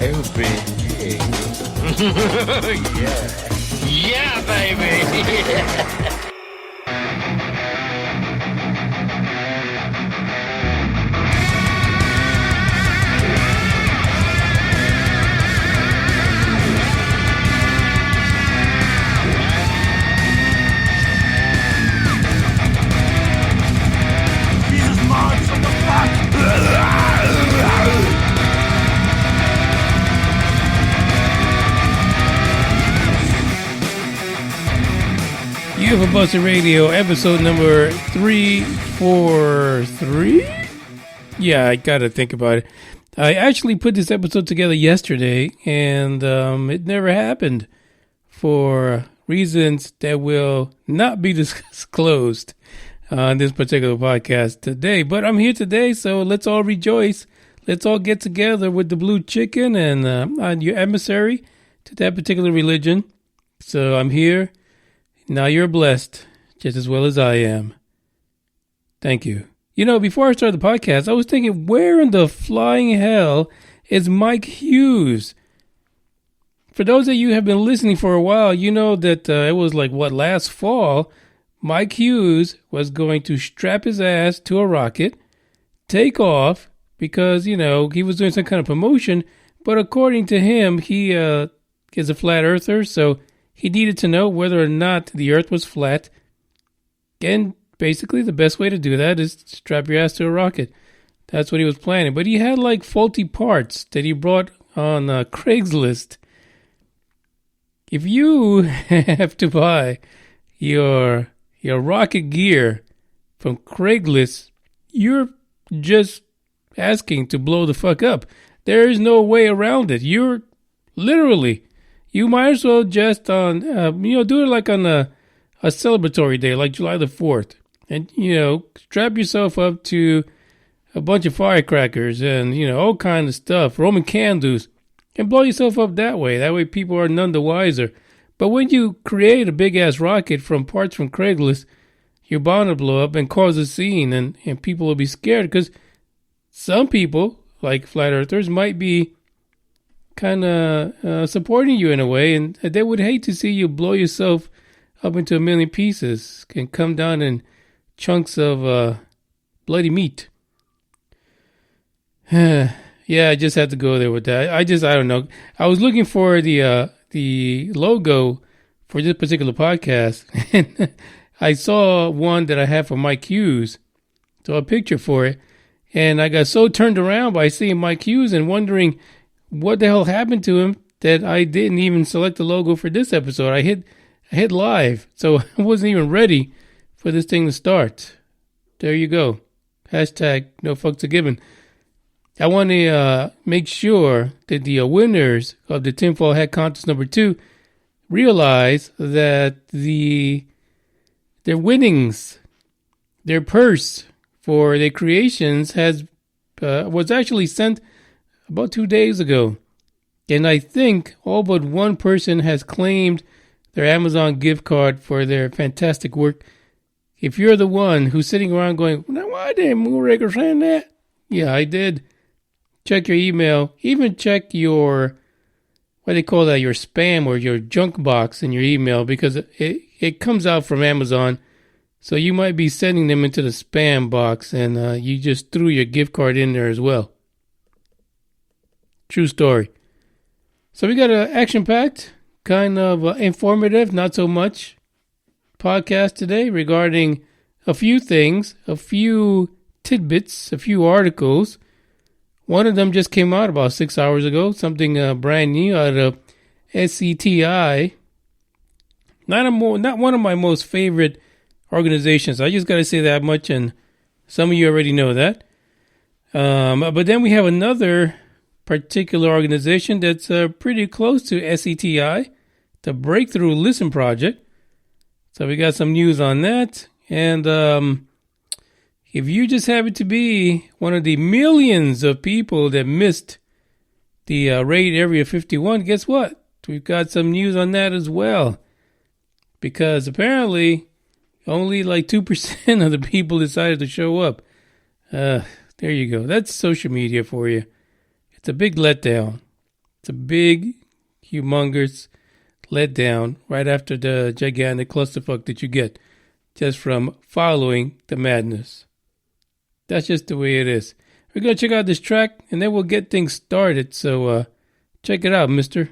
Everything. Yeah. Yeah, baby. UFO Buster Radio, episode number 343? Yeah, I gotta think about it. I actually put this episode together yesterday, and it never happened for reasons that will not be disclosed on this particular podcast today. But I'm here today, so let's all rejoice. Let's all get together with the blue chicken and your emissary to that particular religion. So I'm here. Now you're blessed just as well as I am. Thank you. You know, before I started the podcast, I was thinking, where in the flying hell is Mike Hughes? For those of you who have been listening for a while, you know that it was last fall, Mike Hughes was going to strap his ass to a rocket, take off, because, you know, he was doing some kind of promotion, but according to him, he is a flat earther, so he needed to know whether or not the earth was flat. And basically, the best way to do that is to strap your ass to a rocket. That's what he was planning. But he had faulty parts that he brought on Craigslist. If you have to buy your rocket gear from Craigslist, you're just asking to blow the fuck up. There is no way around it. You're literally... You might as well just do it on a celebratory day, like July the 4th. And, strap yourself up to a bunch of firecrackers and, all kinds of stuff, Roman candles, and blow yourself up that way. That way people are none the wiser. But when you create a big-ass rocket from parts from Craigslist, you're bound to blow up and cause a scene, and people will be scared because some people, like flat earthers, might be kind of supporting you in a way, and they would hate to see you blow yourself up into a million pieces and come down in chunks of bloody meat. Yeah, I just had to go there with that. I don't know. I was looking for the logo for this particular podcast, and I saw one that I have for Mike Hughes, so a picture for it, and I got so turned around by seeing Mike Hughes and wondering what the hell happened to him that I didn't even select the logo for this episode. I hit live, so I wasn't even ready for this thing to start. There you go. Hashtag no fucks are given. I want to make sure that the winners of the Tinfoil Hat Contest number 2 realize that their winnings, their purse for their creations was actually sent about 2 days ago. And I think all but one person has claimed their Amazon gift card for their fantastic work. If you're the one who's sitting around going, now why didn't Moonraker send that? Yeah, I did. Check your email. Even check your, what do they call that, your spam or your junk box in your email, because it comes out from Amazon. So you might be sending them into the spam box, and you just threw your gift card in there as well. True story. So we got an action-packed, kind of informative, not so much, podcast today regarding a few things, a few tidbits, a few articles. One of them just came out about 6 hours ago, something brand new out of SETI. Not one of my most favorite organizations. I just got to say that much, and some of you already know that. But then we have another particular organization that's pretty close to SETI, the Breakthrough Listen Project. So we got some news on that. And if you just happen to be one of the millions of people that missed the raid Area 51, guess what? We've got some news on that as well. Because apparently only 2% of the people decided to show up. There you go. That's social media for you. It's a big letdown. It's a big, humongous letdown right after the gigantic clusterfuck that you get just from following the madness. That's just the way it is. We're going to check out this track, and then we'll get things started. So check it out, mister.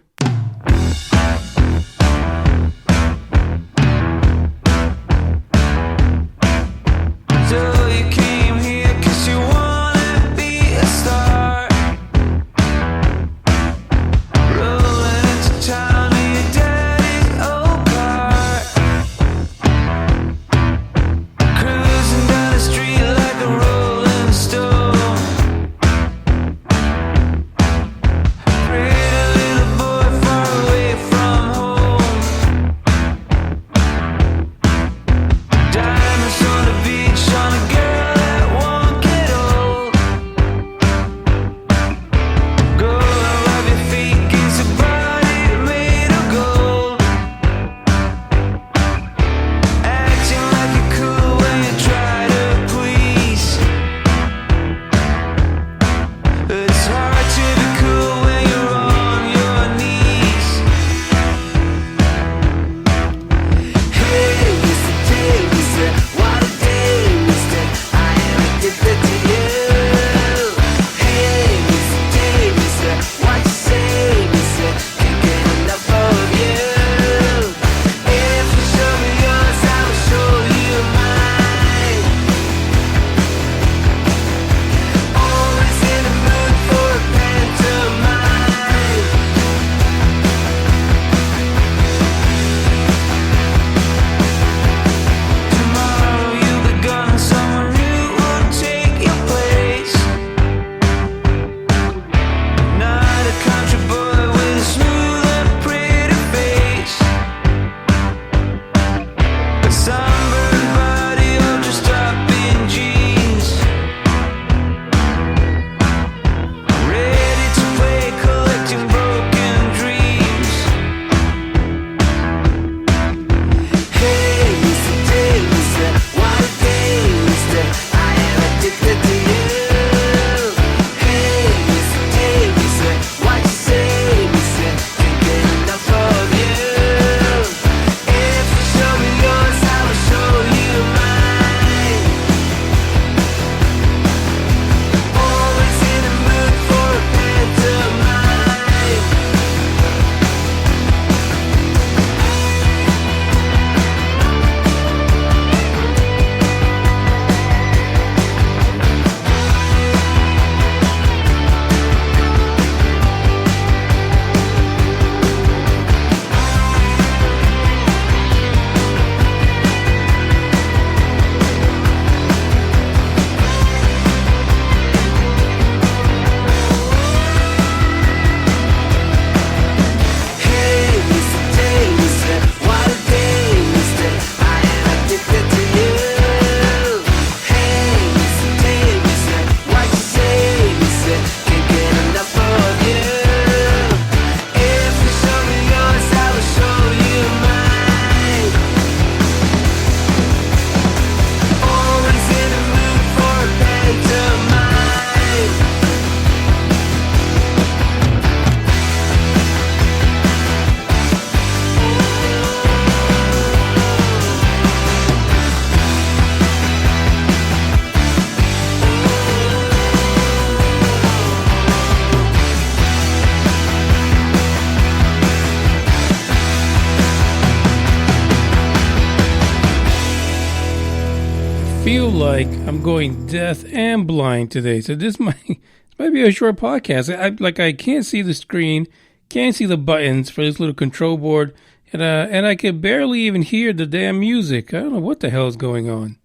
feel like I'm going deaf and blind today, so this might be a short podcast. I can't see the screen, can't see the buttons for this little control board, and I can barely even hear the damn music. I don't know what the hell is going on.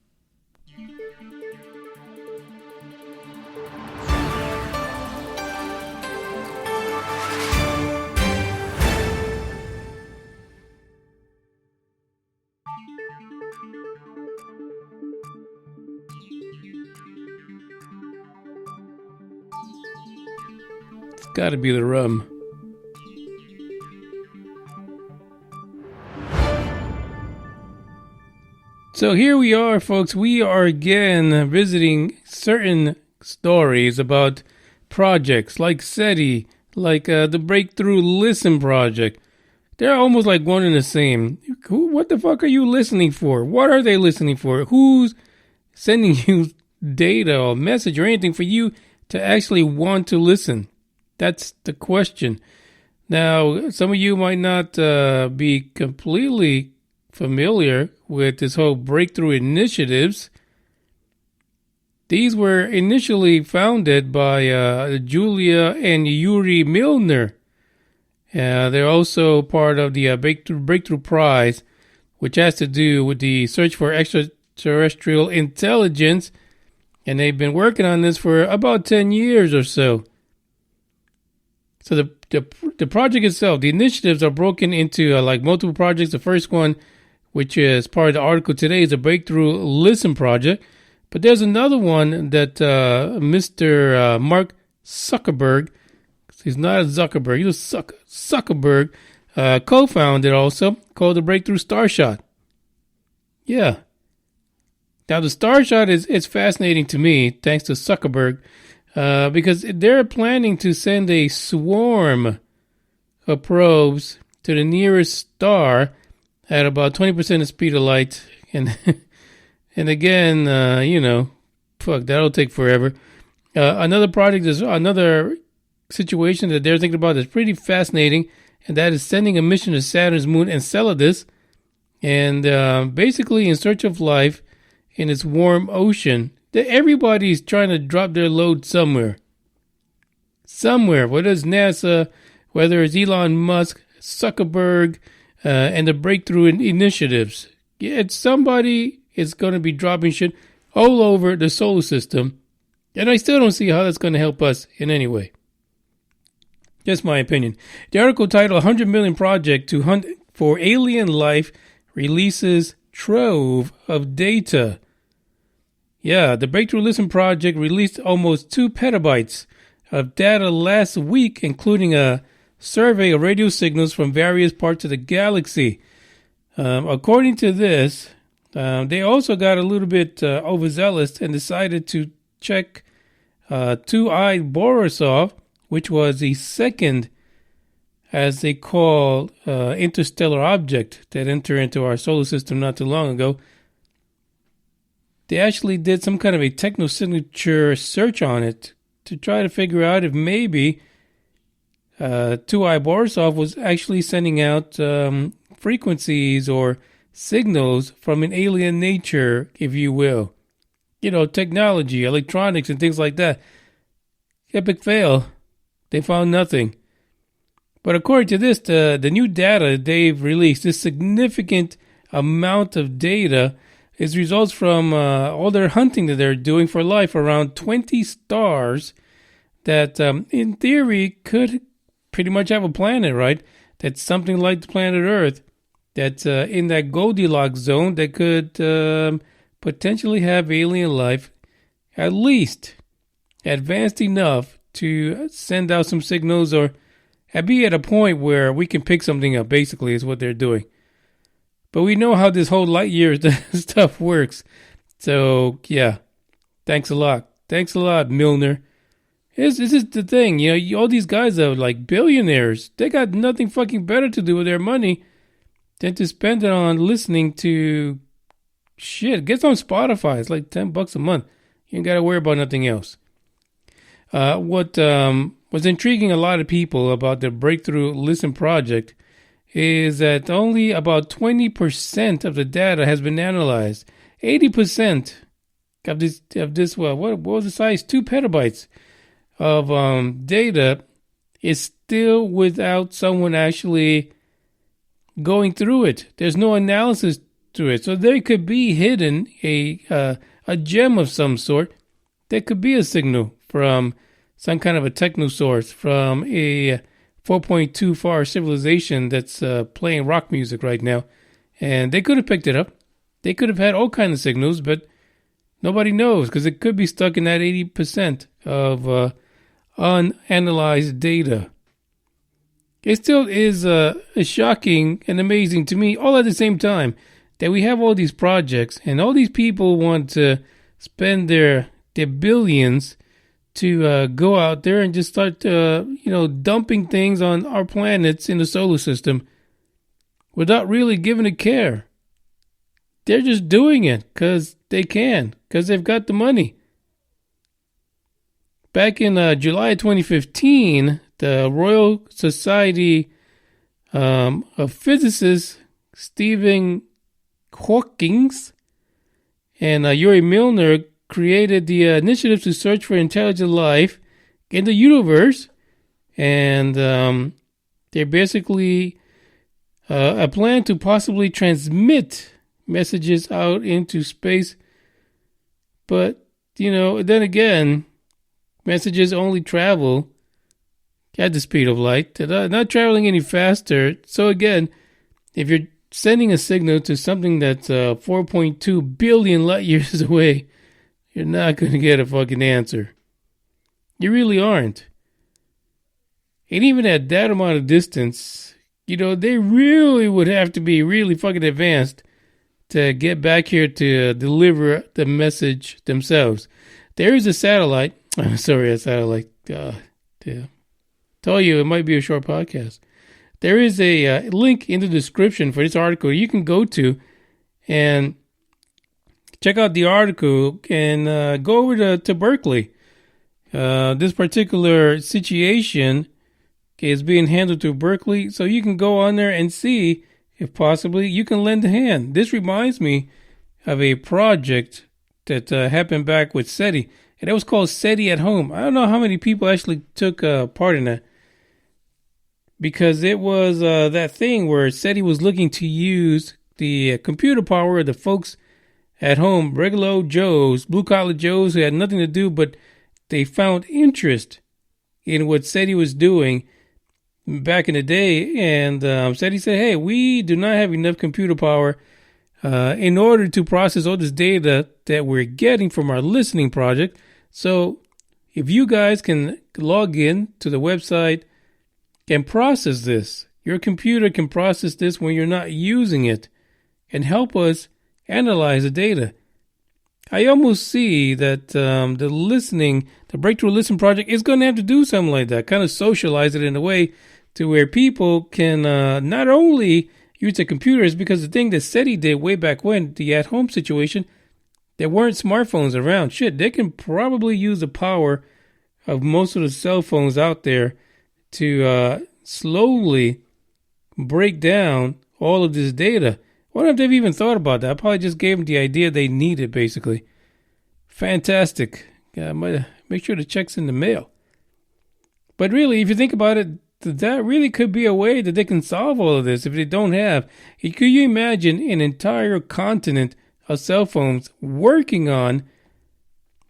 Gotta be the rum. So here we are, folks. We are again visiting certain stories about projects like SETI, like the Breakthrough Listen project. They're almost like one and the same. What the fuck are you listening for? What are they listening for? Who's sending you data or message or anything for you to actually want to listen? That's the question. Now, some of you might not be completely familiar with this whole breakthrough initiatives. These were initially founded by Julia and Yuri Milner. They're also part of the Breakthrough Prize, which has to do with the search for extraterrestrial intelligence. And they've been working on this for about 10 years or so. So the project itself, the initiatives are broken into like multiple projects. The first one, which is part of the article today, is a Breakthrough Listen project. But there's another one that Mr. Mark Zuckerberg, he's not a Zuckerberg, he's a Zuckerberg, co-founded also, called the Breakthrough Starshot. Yeah. Now the Starshot is fascinating to me, thanks to Zuckerberg, because they're planning to send a swarm of probes to the nearest star at about 20% the speed of light. And again, that'll take forever. Another project is another situation that they're thinking about that's pretty fascinating, and that is sending a mission to Saturn's moon Enceladus, and basically in search of life in its warm ocean. Everybody's trying to drop their load somewhere. Whether it's NASA, whether it's Elon Musk, Zuckerberg, and the Breakthrough Initiatives. Somebody is going to be dropping shit all over the solar system, and I still don't see how that's going to help us in any way. Just my opinion. The article titled 100 Million Project to Hunt for Alien Life releases trove of data. Yeah, the Breakthrough Listen project released almost 2 petabytes of data last week, including a survey of radio signals from various parts of the galaxy. According to this, they also got a little bit overzealous and decided to check two-eyed Borisov, which was the second, as they call, interstellar object that entered into our solar system not too long ago. They actually did some kind of a technosignature search on it to try to figure out if maybe two-eyed Borisov was actually sending out frequencies or signals from an alien nature, if you will. Technology, electronics, and things like that. Epic fail. They found nothing. But according to this, the new data they've released, this significant amount of data, is results from all their hunting that they're doing for life around 20 stars that, in theory, could pretty much have a planet, right? That's something like the planet Earth, that's in that Goldilocks zone that could potentially have alien life, at least advanced enough to send out some signals or be at a point where we can pick something up, basically, is what they're doing. But we know how this whole light year stuff works. So, yeah, thanks a lot. Thanks a lot, Milner. This is the thing, all these guys are like billionaires. They got nothing fucking better to do with their money than to spend it on listening to shit. It gets on Spotify. It's like $10 a month. You ain't got to worry about nothing else. What was intriguing a lot of people about the Breakthrough Listen project is that only about 20% of the data has been analyzed. 80% of this what was the size? 2 petabytes of data is still without someone actually going through it. There's no analysis to it. So there could be hidden a gem of some sort. There could be a signal from some kind of a techno source, from a 4.2 far civilization that's playing rock music right now. And they could have picked it up. They could have had all kinds of signals, but nobody knows because it could be stuck in that 80% of unanalyzed data. It still is shocking and amazing to me all at the same time that we have all these projects and all these people want to spend their billions to go out there and just start, dumping things on our planets in the solar system without really giving a care. They're just doing it because they can, because they've got the money. Back in July 2015, the Royal Society of Physicists, Stephen Hawking and Yuri Milner created the initiative to search for intelligent life in the universe. And they're basically a plan to possibly transmit messages out into space. But, then again, messages only travel at the speed of light. They're not traveling any faster. So again, if you're sending a signal to something that's 4.2 billion light years away, you're not going to get a fucking answer. You really aren't. And even at that amount of distance, they really would have to be really fucking advanced to get back here to deliver the message themselves. There is a satellite. A satellite. Yeah. Told you it might be a short podcast. There is a link in the description for this article you can go to and check out the article and go over to Berkeley. This particular situation is being handled through Berkeley, so you can go on there and see if possibly you can lend a hand. This reminds me of a project that happened back with SETI, and it was called SETI at Home. I don't know how many people actually took part in that, because it was that thing where SETI was looking to use the computer power of the folks at home, regular old Joes, blue-collar Joes who had nothing to do, but they found interest in what SETI was doing back in the day. And SETI said, hey, we do not have enough computer power in order to process all this data that we're getting from our listening project. So if you guys can log in to the website and process this, your computer can process this when you're not using it, and help us analyze the data. I almost see that the Breakthrough Listen Project is going to have to do something like that, kind of socialize it in a way to where people can not only use their computers, because the thing that SETI did way back when, the at-home situation, there weren't smartphones around. Shit, they can probably use the power of most of the cell phones out there to slowly break down all of this data. I wonder if they've even thought about that. I probably just gave them the idea they needed, basically. Fantastic. Make sure the check's in the mail. But really, if you think about it, that really could be a way that they can solve all of this if they don't have. Could you imagine an entire continent of cell phones working on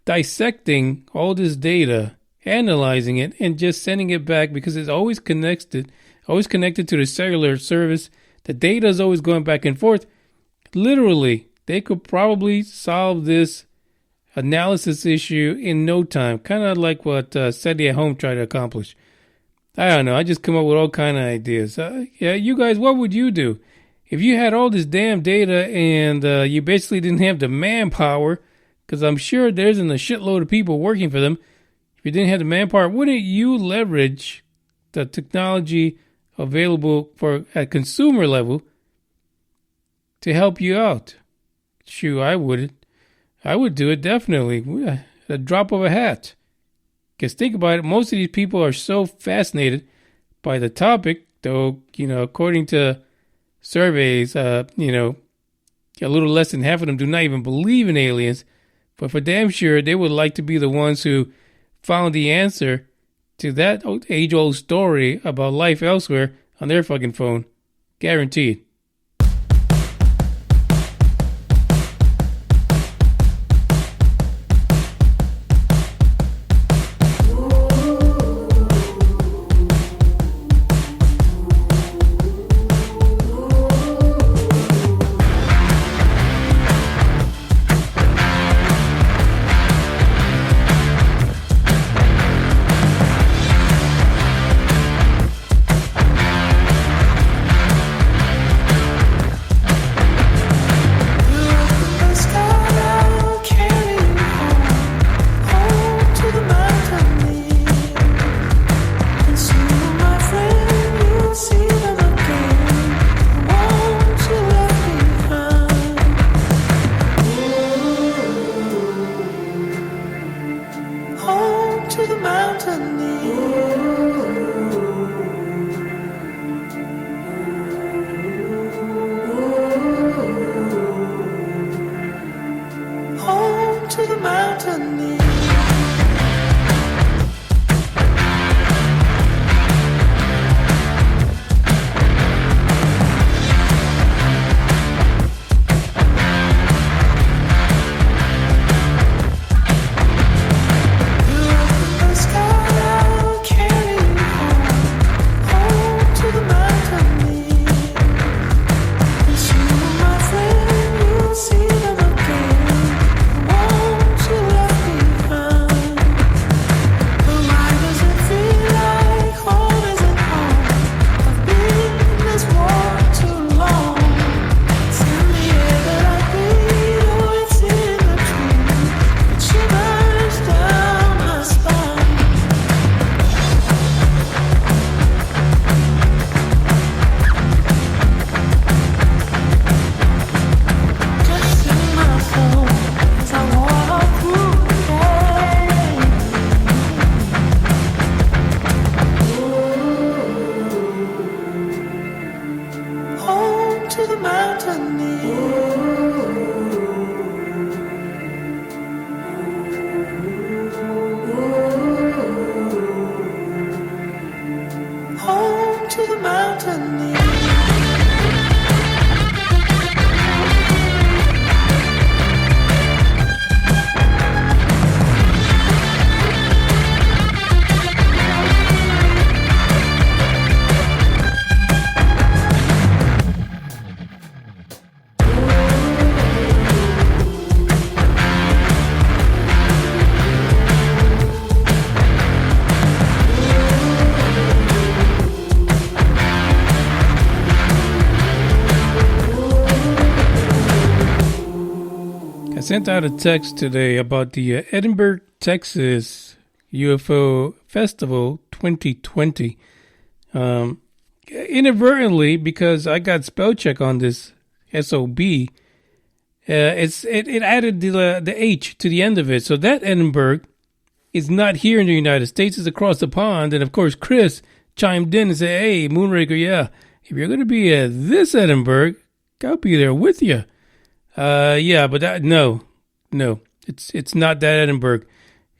dissecting all this data, analyzing it, and just sending it back, because it's always connected to the cellular service. The data is always going back and forth. Literally, they could probably solve this analysis issue in no time. Kind of like what SETI at Home tried to accomplish. I don't know. I just come up with all kind of ideas. You guys, what would you do? If you had all this damn data and you basically didn't have the manpower, because I'm sure there's a shitload of people working for them. If you didn't have the manpower, wouldn't you leverage the technology available for at consumer level to help you out? Shoot, I would do it definitely. A drop of a hat. Because think about it, most of these people are so fascinated by the topic, though, according to surveys, a little less than half of them do not even believe in aliens. But for damn sure, they would like to be the ones who found the answer to that age-old story about life elsewhere on their fucking phone. Guaranteed. mountain home to the mountain Sent out a text today about the Edinburgh, Texas UFO Festival 2020. Inadvertently, because I got spell check on this SOB, it added the H to the end of it. So that Edinburgh is not here in the United States. It's across the pond. And of course, Chris chimed in and said, "Hey, Moonraker, yeah, if you're going to be at this Edinburgh, I'll be there with you." Yeah, but no, it's not that Edinburgh.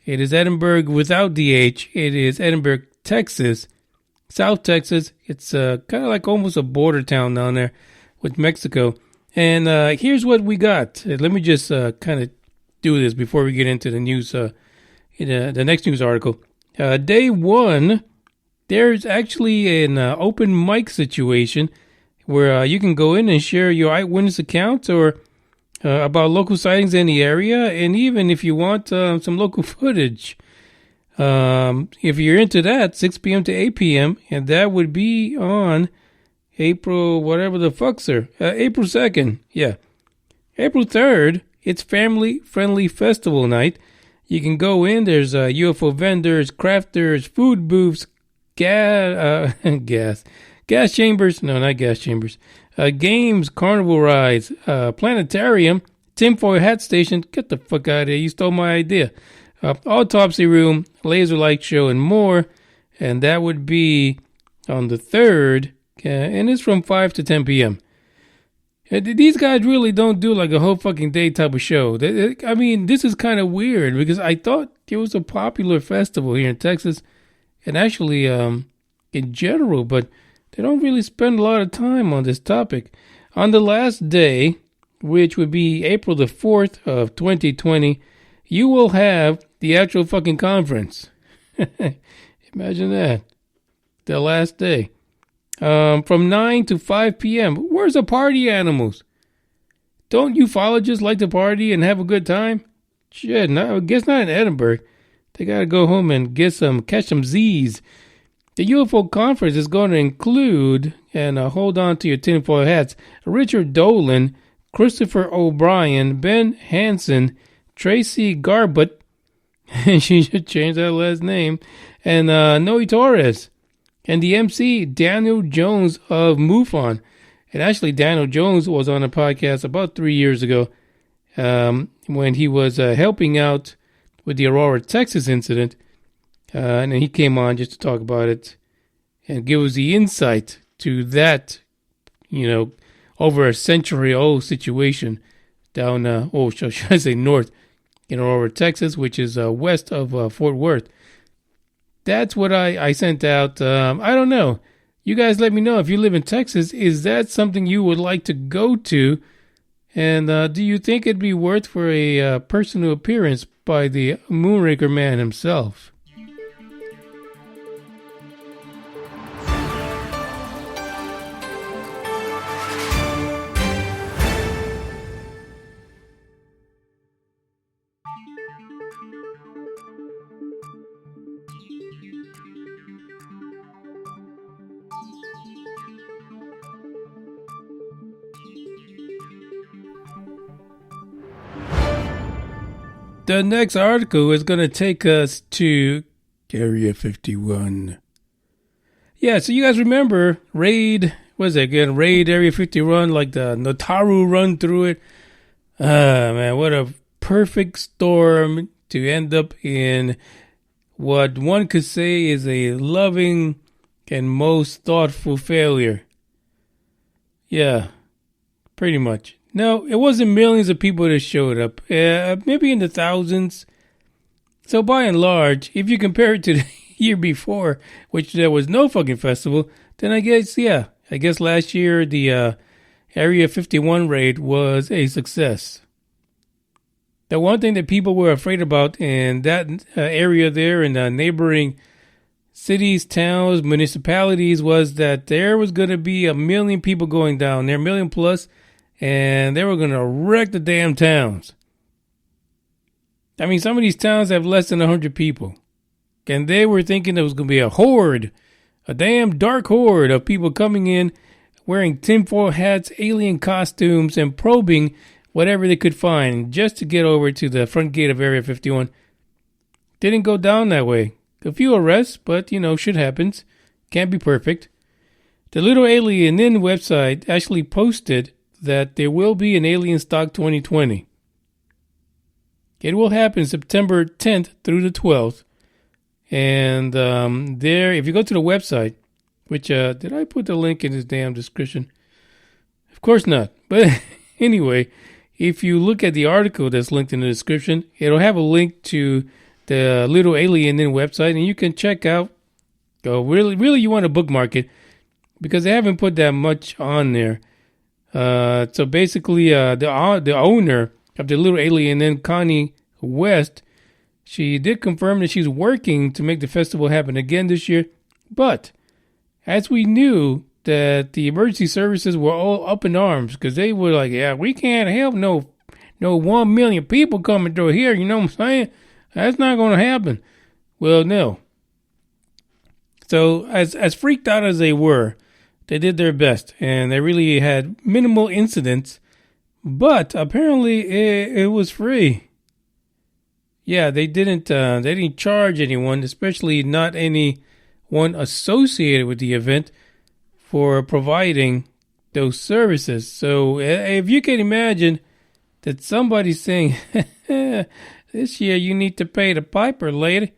It is Edinburgh without the H. It is Edinburgh, Texas, South Texas. It's kind of like almost a border town down there with Mexico. And here's what we got. Let me just kind of do this before we get into the news. The next news article. Day one, there's actually an open mic situation where you can go in and share your eyewitness accounts or about local sightings in the area, and even if you want some local footage. If you're into that, 6 p.m. to 8 p.m., and that would be on April, whatever the fuck, sir. April 2nd, yeah. April 3rd, it's family-friendly festival night. You can go in, there's UFO vendors, crafters, food booths, gas chambers, no, not gas chambers, games, carnival rides, planetarium, tinfoil hat station, get the fuck out of here, you stole my idea, autopsy room, laser light show, and more, and that would be on the 3rd, and it's from 5 to 10 p.m. These guys really don't do like a whole fucking day type of show. I mean, this is kind of weird, because I thought it was a popular festival here in Texas, and actually in general, but they don't really spend a lot of time on this topic. On the last day, which would be April the 4th of 2020, you will have the actual fucking conference. Imagine that. The last day. From 9 to 5 p.m. Where's the party animals? Don't ufologists like to party and have a good time? Shit, I guess not in Edinburgh. They gotta go home and catch some Z's. The UFO conference is going to include, and hold on to your tinfoil hats, Richard Dolan, Christopher O'Brien, Ben Hansen, Tracy Garbutt, and she should change that last name, and Noe Torres, and the MC, Daniel Jones of MUFON. And actually, Daniel Jones was on a podcast about 3 years ago when he was helping out with the Aurora, Texas incident. and then he came on just to talk about it and give us the insight to that, over a century-old situation down, should I say north, over Texas, which is west of Fort Worth. That's what I sent out. I don't know. You guys let me know if you live in Texas. Is that something you would like to go to? And do you think it'd be worth for a personal appearance by the Moonraker man himself? The next article is going to take us to Area 51. Yeah, so you guys remember Raid Area 51, like the Notaru run through it. Man, what a perfect storm to end up in what one could say is a loving and most thoughtful failure. Yeah, pretty much. No, it wasn't millions of people that showed up. Maybe in the thousands. So by and large, if you compare it to the year before, which there was no fucking festival, then I guess last year the Area 51 raid was a success. The one thing that people were afraid about in that area there in the neighboring cities, towns, municipalities was that there was going to be 1 million people going down there, 1 million plus, and they were going to wreck the damn towns. I mean, some of these towns have less than 100 people. And they were thinking there was going to be a horde, a damn dark horde of people coming in, wearing tinfoil hats, alien costumes, and probing whatever they could find just to get over to the front gate of Area 51. Didn't go down that way. A few arrests, but, shit happens. Can't be perfect. The Little Alien In website actually posted that there will be an Alien Stock 2020. It will happen September 10th through the 12th. And there, if you go to the website, which, did I put the link in this damn description? Of course not. But anyway, if you look at the article that's linked in the description, it'll have a link to the Little Alien In website, and you can check out. Really, you want to bookmark it because they haven't put that much on there. So basically, the owner of the Little Alien In, Connie West, she did confirm that she's working to make the festival happen again this year. But as we knew that the emergency services were all up in arms because they were like, yeah, we can't help no 1 million people coming through here. You know what I'm saying? That's not going to happen. Well, no. So as freaked out as they were, they did their best, and they really had minimal incidents, but apparently it was free. Yeah, they didn't charge anyone, especially not anyone associated with the event, for providing those services. So if you can imagine that somebody's saying, this year you need to pay the piper, lady.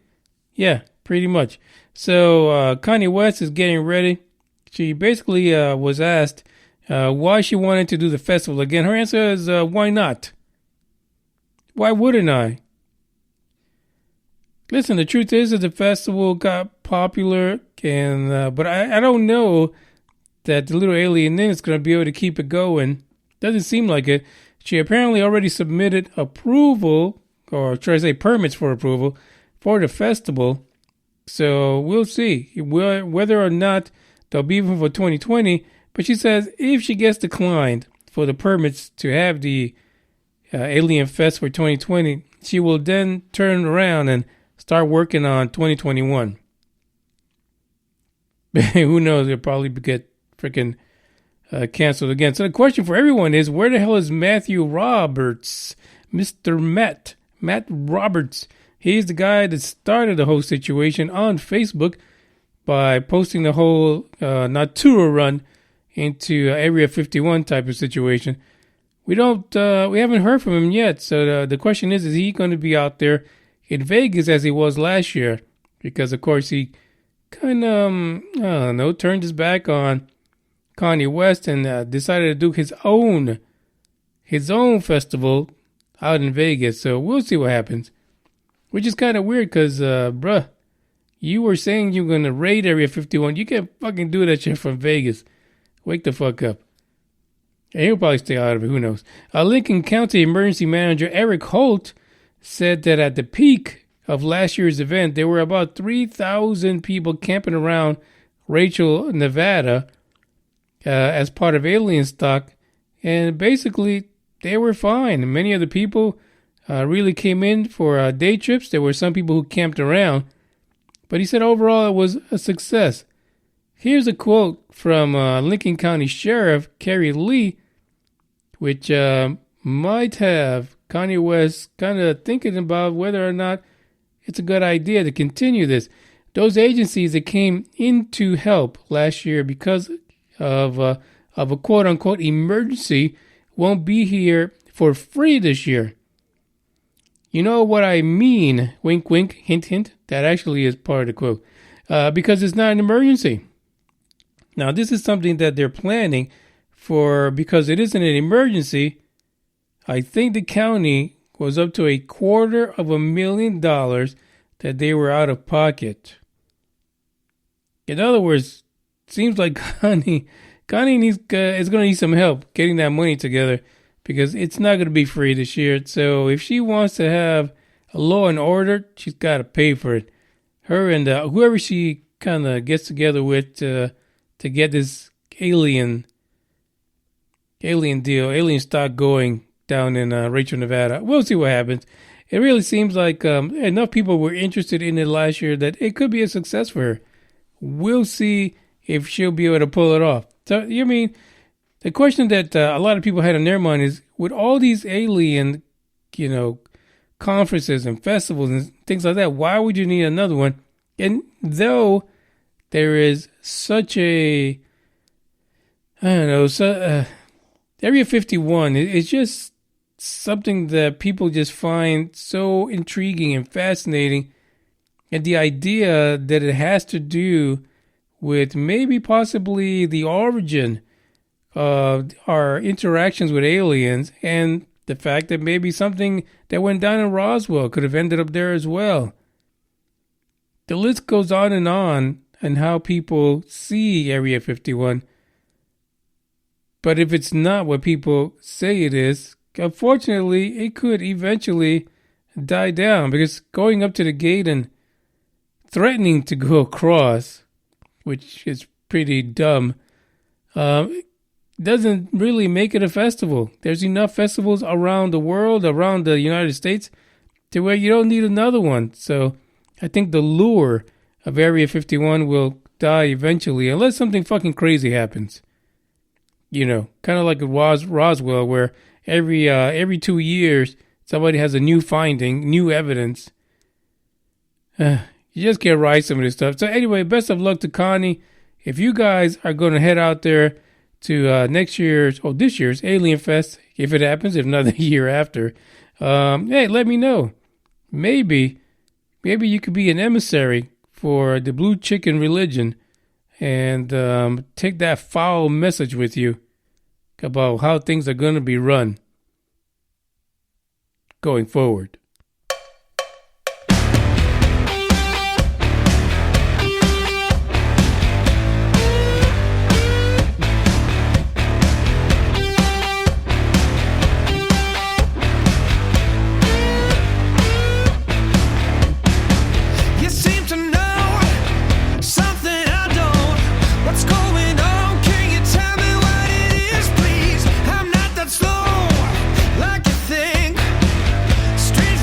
Yeah, pretty much. So Kanye West is getting ready. She basically was asked why she wanted to do the festival again. Her answer is, why not? Why wouldn't I? Listen, the truth is that the festival got popular, and but I don't know that the Little Alien is going to be able to keep it going. Doesn't seem like it. She apparently already submitted approval, or should I say permits for approval, for the festival. So we'll see whether or not they'll be even for 2020. But she says if she gets declined for the permits to have the Alien Fest for 2020, she will then turn around and start working on 2021. Who knows? It'll probably get freaking canceled again. So the question for everyone is, where the hell is Matthew Roberts? Mr. Matt Roberts. He's the guy that started the whole situation on Facebook by posting the whole Natura run into Area 51 type of situation. We haven't heard from him yet. So the question is he going to be out there in Vegas as he was last year? because, of course, he kind of, I don't know, turned his back on Kanye West and decided to do his own festival out in Vegas. So we'll see what happens. Which is kind of weird because, bruh, you were saying you were going to raid Area 51. You can't fucking do that shit from Vegas. Wake the fuck up. And he'll probably stay out of it. Who knows? Lincoln County Emergency Manager Eric Holt said that at the peak of last year's event, there were about 3,000 people camping around Rachel, Nevada, as part of alien stock. And basically, they were fine. Many of the people really came in for day trips. There were some people who camped around. But he said overall it was a success. Here's a quote from Lincoln County Sheriff Kerry Lee, which might have Kanye West kind of thinking about whether or not it's a good idea to continue this. Those agencies that came in to help last year because of a quote-unquote emergency won't be here for free this year. You know what I mean? Wink, wink, hint, hint. That actually is part of the quote. Because it's not an emergency. Now, this is something that they're planning for because it isn't an emergency. I think the county was up to $250,000 that they were out of pocket. In other words, seems like Connie is going to need some help getting that money together because it's not going to be free this year. So if she wants to have a law and order, she's got to pay for it. Her and whoever she kind of gets together with to get this alien stock going down in Rachel, Nevada. We'll see what happens. It really seems like enough people were interested in it last year that it could be a success for her. We'll see if she'll be able to pull it off. So, you mean, the question that a lot of people had in their mind is, with all these alien, conferences and festivals and things like that, why would you need another one? And though there is such a, Area 51 is just something that people just find so intriguing and fascinating. And the idea that it has to do with maybe possibly the origin of our interactions with aliens and the fact that maybe something that went down in Roswell could have ended up there as well. The list goes on and how people see Area 51. But if it's not what people say it is, unfortunately, it could eventually die down because going up to the gate and threatening to go across, which is pretty dumb, doesn't really make it a festival. There's enough festivals around the world, around the United States, to where you don't need another one. So I think the lure of Area 51 will die eventually, unless something fucking crazy happens. Kind of like it was Roswell, where every 2 years somebody has a new finding, new evidence. You just can't write some of this stuff. So anyway, best of luck to Connie. If you guys are going to head out there to this year's Alien Fest, if it happens, if not the year after, hey, let me know. Maybe you could be an emissary for the blue chicken religion and take that foul message with you about how things are going to be run going forward. Strange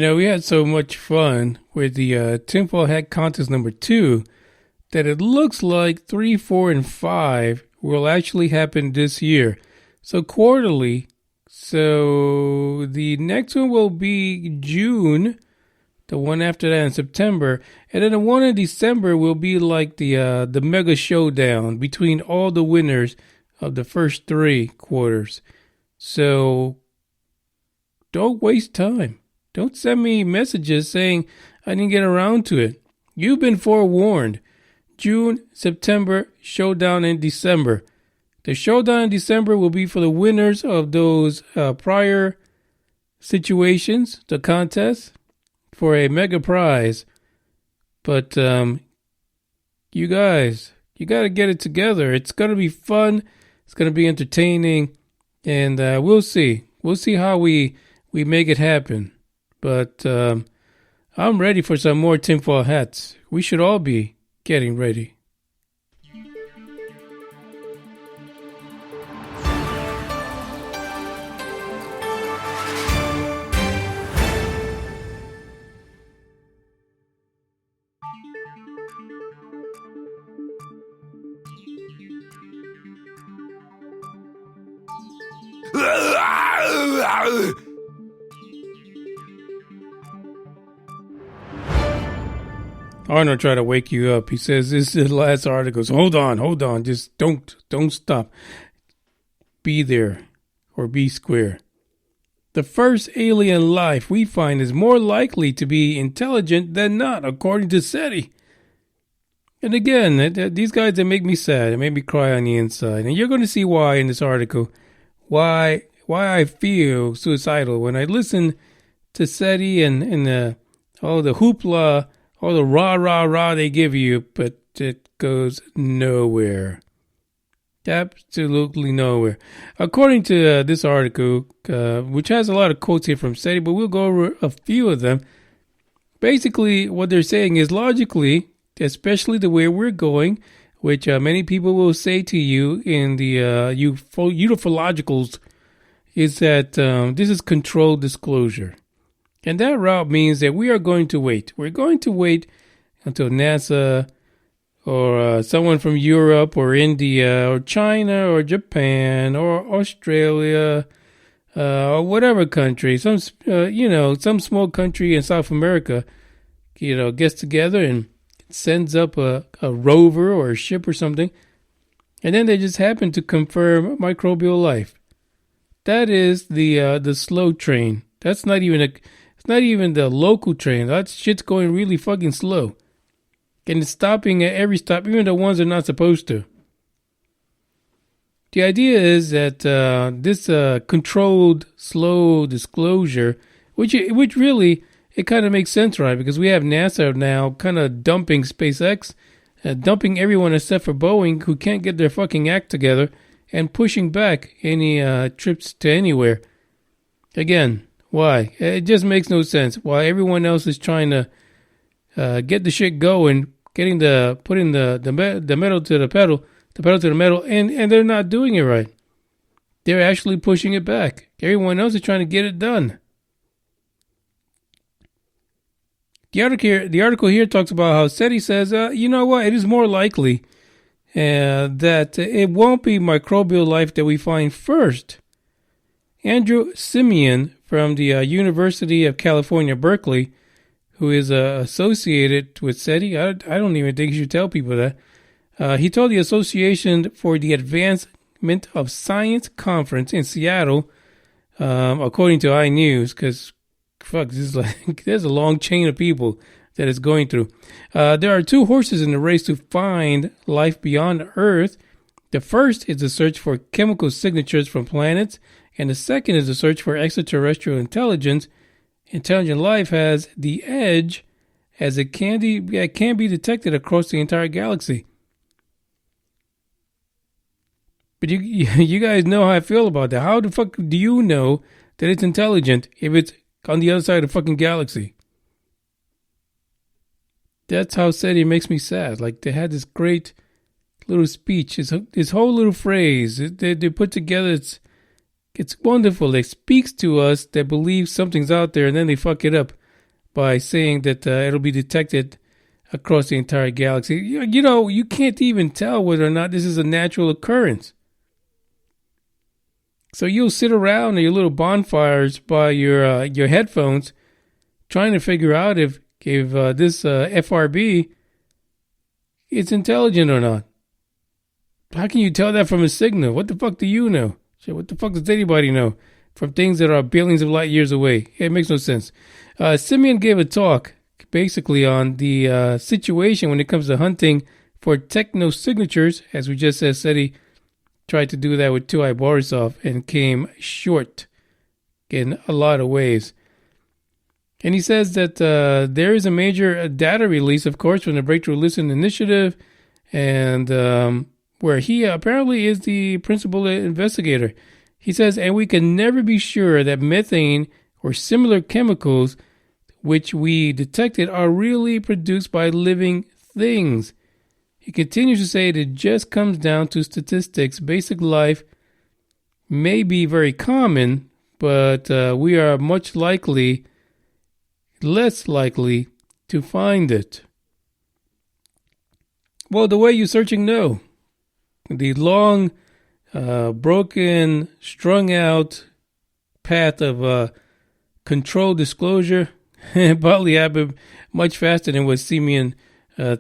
We had so much fun with the tinfoil hat contest number 2 that it looks like 3, 4, and 5 will actually happen this year. So quarterly. So the next one will be June. The one after that in September. And then the one in December will be like the mega showdown between all the winners of the first 3 quarters. So don't waste time. Don't send me messages saying I didn't get around to it. You've been forewarned. June, September, showdown in December. The showdown in December will be for the winners of those prior situations, the contest, for a mega prize. But you guys, you got to get it together. It's going to be fun. It's going to be entertaining. And we'll see. We'll see how we make it happen. But I'm ready for some more tinfoil hats. We should all be getting ready. Arnold tried to wake you up. He says this is the last article. So hold on. Just don't stop. Be there or be square. The first alien life we find is more likely to be intelligent than not, according to SETI. And again, these guys, they make me sad. They make me cry on the inside. And you're going to see why in this article. Why I feel suicidal when I listen to SETI and all the hoopla, all the rah they give you, but it goes nowhere. Absolutely nowhere. According to this article, which has a lot of quotes here from SETI, but we'll go over a few of them. Basically, what they're saying is logically, especially the way we're going, which many people will say to you in the ufologicals, is that this is controlled disclosure. And that route means that we are going to wait. We're going to wait until NASA or someone from Europe or India or China or Japan or Australia or whatever country, some small country in South America, gets together and sends up a rover or a ship or something, and then they just happen to confirm microbial life. That is the slow train. It's not even the local train. That shit's going really fucking slow. And it's stopping at every stop, even the ones that are not supposed to. The idea is that this controlled, slow disclosure, which really, it kind of makes sense, right? Because we have NASA now kind of dumping SpaceX, dumping everyone except for Boeing, who can't get their fucking act together, and pushing back any trips to anywhere. Again, why? It just makes no sense. Why everyone else is trying to get the shit going, putting the metal to the pedal, the pedal to the metal, and they're not doing it right. They're actually pushing it back. Everyone else is trying to get it done. The article here talks about how SETI says, you know what, it is more likely that it won't be microbial life that we find first. Andrew Simeon from the University of California, Berkeley, who is associated with SETI, I don't even think you should tell people that. He told the Association for the Advancement of Science Conference in Seattle, according to iNews, because fuck, this is like there's a long chain of people that it's going through. There are 2 horses in the race to find life beyond Earth. The first is the search for chemical signatures from planets, and the second is the search for extraterrestrial intelligence. Intelligent life has the edge, as it can be detected across the entire galaxy. But you guys know how I feel about that. How the fuck do you know that it's intelligent if it's on the other side of the fucking galaxy? That's how SETI makes me sad. Like, they had this great little speech, this whole little phrase they put together. It's wonderful. It speaks to us that believe something's out there, and then they fuck it up. by saying that it'll be detected across the entire galaxy. You can't even tell whether or not this is a natural occurrence. So you'll sit around in your little bonfires by your headphones, trying to figure out if this FRB is intelligent or not. How can you tell that from a signal? What the fuck do you know? Shit, what the fuck does anybody know from things that are billions of light years away? It makes no sense. Simeon gave a talk basically on the situation when it comes to hunting for technosignatures. As we just said, SETI tried to do that with 2i Borisov and came short in a lot of ways. And he says that there is a major data release, of course, from the Breakthrough Listen Initiative, and where he apparently is the principal investigator. He says, and we can never be sure that methane or similar chemicals which we detected are really produced by living things. He continues to say that it just comes down to statistics. Basic life may be very common, but we are less likely to find it. Well, the way you're searching, no. The long, broken, strung out path of controlled disclosure probably happened much faster than what Simeon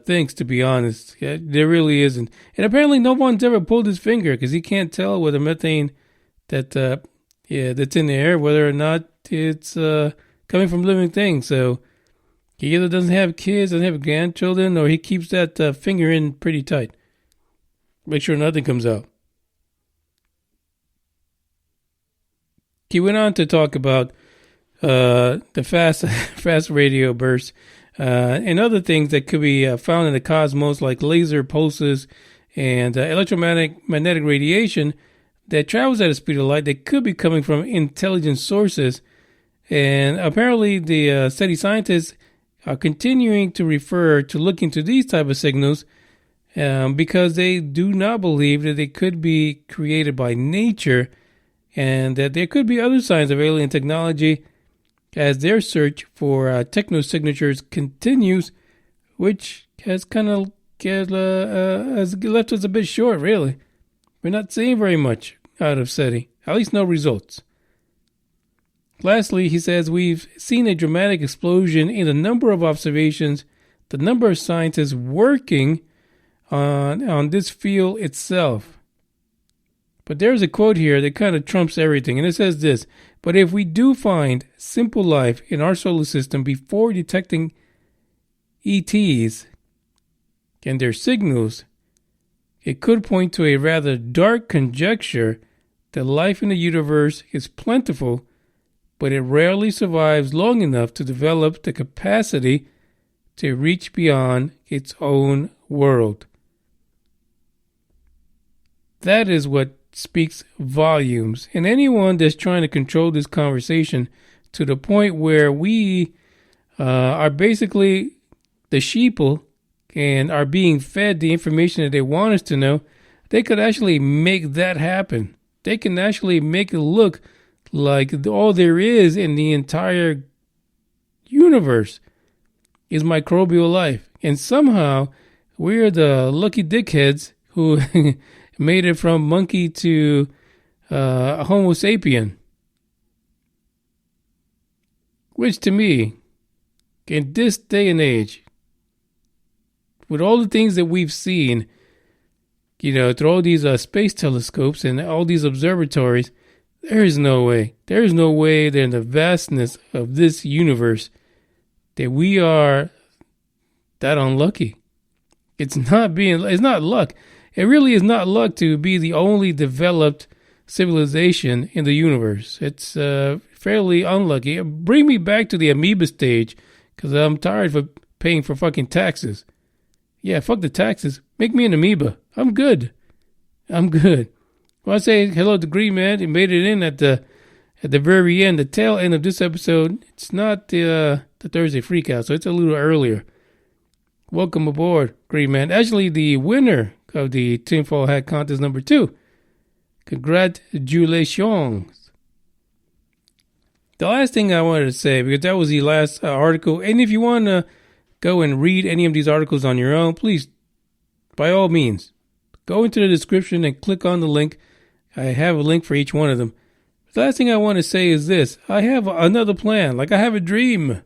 thinks, to be honest. Yeah, there really isn't. And apparently no one's ever pulled his finger because he can't tell whether methane that's in the air, whether or not it's coming from living things. So he either doesn't have kids, doesn't have grandchildren, or he keeps that finger in pretty tight. Make sure nothing comes out. He went on to talk about the fast radio bursts and other things that could be found in the cosmos, like laser pulses and electromagnetic radiation that travels at the speed of light that could be coming from intelligent sources. And apparently the SETI scientists are continuing to refer to looking to these type of signals because they do not believe that they could be created by nature and that there could be other signs of alien technology as their search for technosignatures continues, which has kind of has left us a bit short, really. We're not seeing very much out of SETI, at least no results. Lastly, he says we've seen a dramatic explosion in the number of observations, the number of scientists working on this field itself. But there's a quote here that kind of trumps everything, and it says this: but if we do find simple life in our solar system before detecting ETs and their signals, it could point to a rather dark conjecture that life in the universe is plentiful, but it rarely survives long enough to develop the capacity to reach beyond its own world. That is what speaks volumes. And anyone that's trying to control this conversation to the point where we are basically the sheeple and are being fed the information that they want us to know, they could actually make that happen. They can actually make it look like all there is in the entire universe is microbial life. And somehow we're the lucky dickheads who made it from monkey to Homo sapien. Which to me, in this day and age, with all the things that we've seen, through all these space telescopes and all these observatories, there is no way that in the vastness of this universe that we are that unlucky. It's not luck. It really is not luck to be the only developed civilization in the universe. It's fairly unlucky. Bring me back to the amoeba stage, because I'm tired of paying for fucking taxes. Yeah, fuck the taxes. Make me an amoeba. I'm good. I want to say hello to Green Man. He made it in at the very end, the tail end of this episode. It's not the Thursday Freakout, so it's a little earlier. Welcome aboard, Green Man. Actually, the winner of the Tinfoil Hat Contest number 2. Congratulations. The last thing I wanted to say, because that was the last article, and if you want to go and read any of these articles on your own, please, by all means, go into the description and click on the link. I have a link for each one of them. The last thing I want to say is this. I have another plan. Like, I have a dream.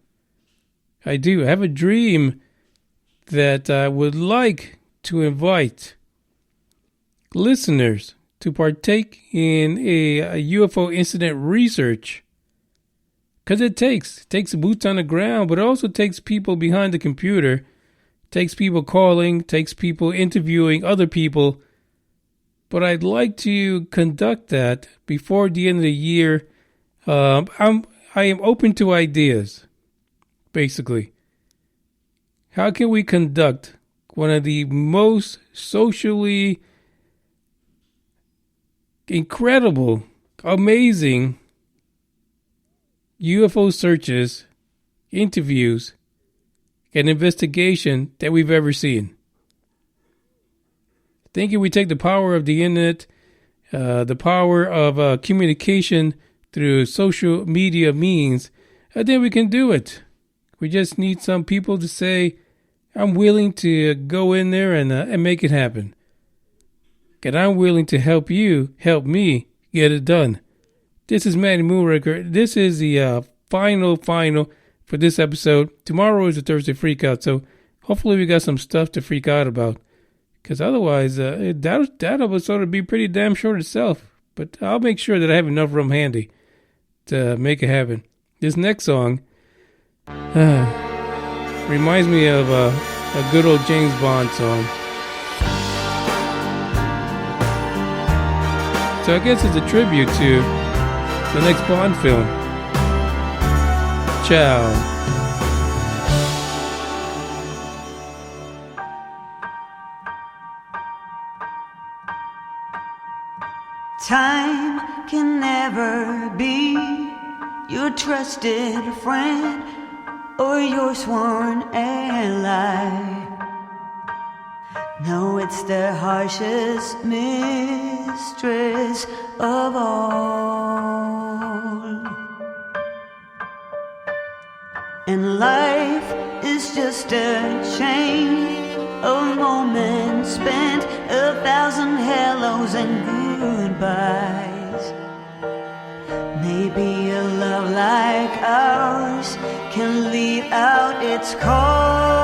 I do. I have a dream that I would like to invite listeners to partake in a UFO incident research. Because it takes boots on the ground, but it also takes people behind the computer, takes people calling, takes people interviewing other people. But I'd like to conduct that before the end of the year. I am open to ideas, basically. How can we conduct one of the most socially incredible, amazing UFO searches, interviews, and investigation that we've ever seen? Thinking we take the power of the internet, the power of communication through social media means, I think we can do it. We just need some people to say, I'm willing to go in there and make it happen. And I'm willing to help me get it done. This is Manny Moonraker. This is the final for this episode. Tomorrow is a Thursday Freakout, so hopefully we got some stuff to freak out about. Because otherwise, that episode would be pretty damn short itself. But I'll make sure that I have enough room handy to make it happen. This next song reminds me of a good old James Bond song. So I guess it's a tribute to the next Bond film. Ciao. Time can never be your trusted friend or your sworn ally. No, it's the harshest mistress of all. And life is just a chain of moments spent, 1,000 hellos and goodbyes. Maybe a love like ours can lead out its call.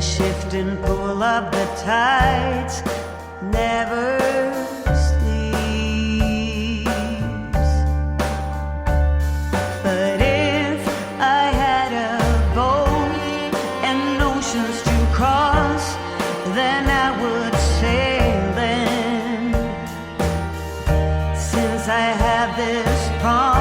Shifting pull of the tides never sleeps. But if I had a boat and oceans to cross, then I would sail them. Since I have this promise